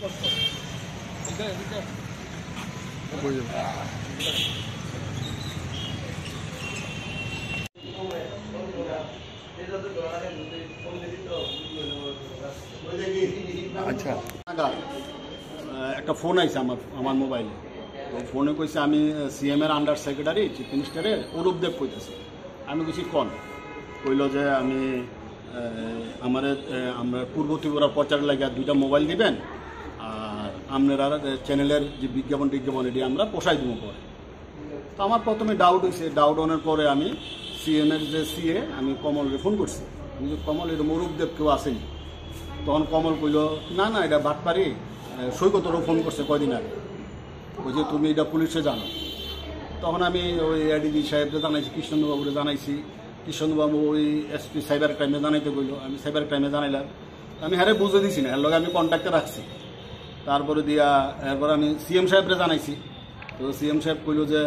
আচ্ছা, একটা ফোন আইছে আমার মোবাইলে। তো ফোনে কইছে আমি সিএম এর আন্ডার সেক্রেটারি চিফ মিনিস্টারের অরূপদেব কইতেছি। আমি কিছু কইল যে আমি আমরা পূর্ব ত্রিপুরার প্রচার লাগে 2টা মোবাইল দিবেন, আর আপনারা চ্যানেলের যে বিজ্ঞাপন এটি আমরা পোষাই দেবো পরে। তো আমার প্রথমে ডাউট হয়েছে, ডাউট হওয়ার পরে আমি সিএমের যে সিএ আমি কমলকে ফোন করছি। কমল এরকম অরূপদেব কেউ আসেনি। তখন কমল কইল না এটা বাটপারি, সৈকতরও ফোন করছে কয়দিন আগে, ওই যে তুমি এটা পুলিশে জানো। তখন আমি ওই এডিজি সাহেবকে জানাইছি, কৃষ্ণবাবুরে জানাইছি। কৃষ্ণবাবু ওই এসপি সাইবার ক্রাইমে জানাইতে কইল, আমি সাইবার ক্রাইমে জানাইলাম। আমি হ্যাঁ বুঝে দিছি না, এর লগে আমি কন্ট্যাক্টে রাখছি। তারপরে এরপর আমি সিএম সাহেবরে জানাইছি। তো সিএম সাহেব কইল যে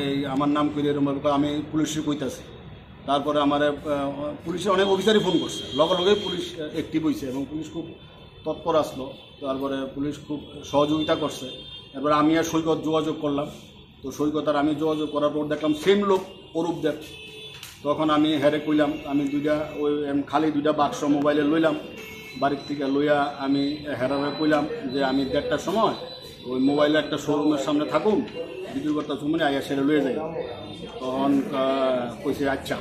এই আমার নাম কইলে এরকম আমি পুলিশে কইতাছি। তারপরে আমার পুলিশে অনেক অফিসারই ফোন করছে, লগে পুলিশ অ্যাক্টিভ হয়েছে এবং পুলিশ খুব তৎপর আসলো। তারপরে পুলিশ খুব সহযোগিতা করছে। এরপরে আমি আর সৈকত যোগাযোগ করলাম। তো সৈকত আর আমি যোগাযোগ করার পর দেখলাম সেম লোক অরূপদেব। তখন আমি হ্যারে কইলাম, আমি খালি 2টা বাক্স মোবাইলে লইলাম বাড়ির থেকে লইয়া আমি হেরারে কইলাম যে আমি 1:30টার সময় ওই মোবাইলে একটা শোরুমের সামনে থাকুম, বিক্রি করতে সময় আইয়া সেরে লইয়ে যাই। তখন কইছে আচ্ছা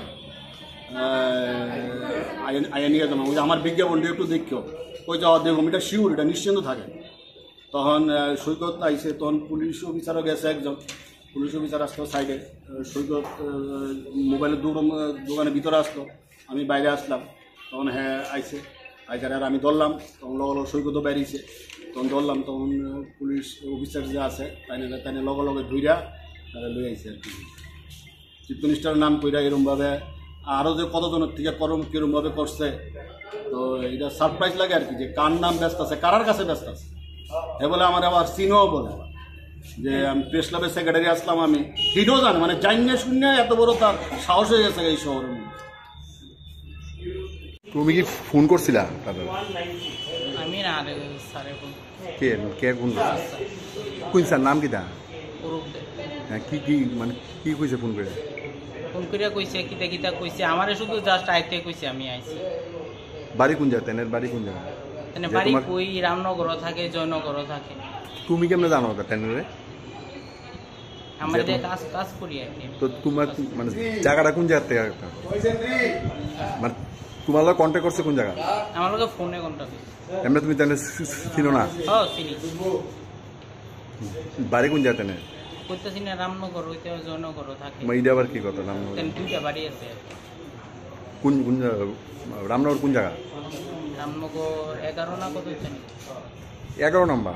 আইয়া নিয়ে যাবো, ওই আমার বিজ্ঞাপনটা একটু দেখো, ওই যাওয়া দেখুন এটা শিওর, এটা নিশ্চিন্ত থাকে। তখন সৈকত আইসে, তখন পুলিশ অফিসারও গেছে একজন, পুলিশ অফিসার আসলো সাইডে। সৈকত মোবাইলের দোকানের ভিতরে আসলো, আমি বাইরে আসলাম। তখন হ্যাঁ আইসে আর আমি ধরলাম। তখন লগে সৈকতও বেরিয়েছে, তখন ধরলাম। তখন পুলিশ অফিসার যে আছে তাই লগে ধুইরা লই আইসে আর কি। চিফ মিনিস্টারের নাম কইরা এরমভাবে আরও যে কতজনের থেকে কিরমভাবে করছে। তো এটা সারপ্রাইজ লাগে আর কি, যে কার নাম ব্যস্ত আছে, কারার কাছে ব্যস্ত আছে। এ বলে আমার আবার চিনও বলে যে আমি প্রেস ক্লাবের সেক্রেটারি আসলাম, আমি হিডও জানে, মানে জানিয়ে শূন্য এত বড় তার সাহস হয়ে গেছে এই শহরের মধ্যে। তুমি কি ফোন করছিলা? আমি না স্যারের ফোন। কে ফোন করছে? কোন স্যার নাম কিটা? অরূপদেব। হ্যাঁ, কি মানে কি কইছে ফোন করে? ফোন করিয়া কইছে কিতা কইছে, আমারে শুধু জাস্ট আইতে কইছে আমি আইছি। বাড়ি কোন জায়গা? তেনের বাড়ি কোন জায়গা? তেনে বাড়ি কই রামনগরও থাকে, জয়নগরও থাকে। তুমি কেমনে জানো তেনের? আমার যে কাজ করি আর কি। তো তোমার মানে জায়গাটা কোন জায়গা থেকে? মানে তোমার লগে কন্ট্যাক্ট করছে কোন জায়গা? আমার লগে ফোনে কন্ট্যাক্ট করছে। এমনি তুমি তেনে চিনো না? হ্যাঁ চিনি। বাড়ি কোন জায়গা তেনে? কইতাছি না রামনগর হইতে জয়নগরও থাকে। এইটা আবার কি কথা? রামনগর তেন 2টা বাড়ি আছে। কোন রামনগর কোন জায়গা? রামনগর 11 না কত জানি। 11 নম্বর।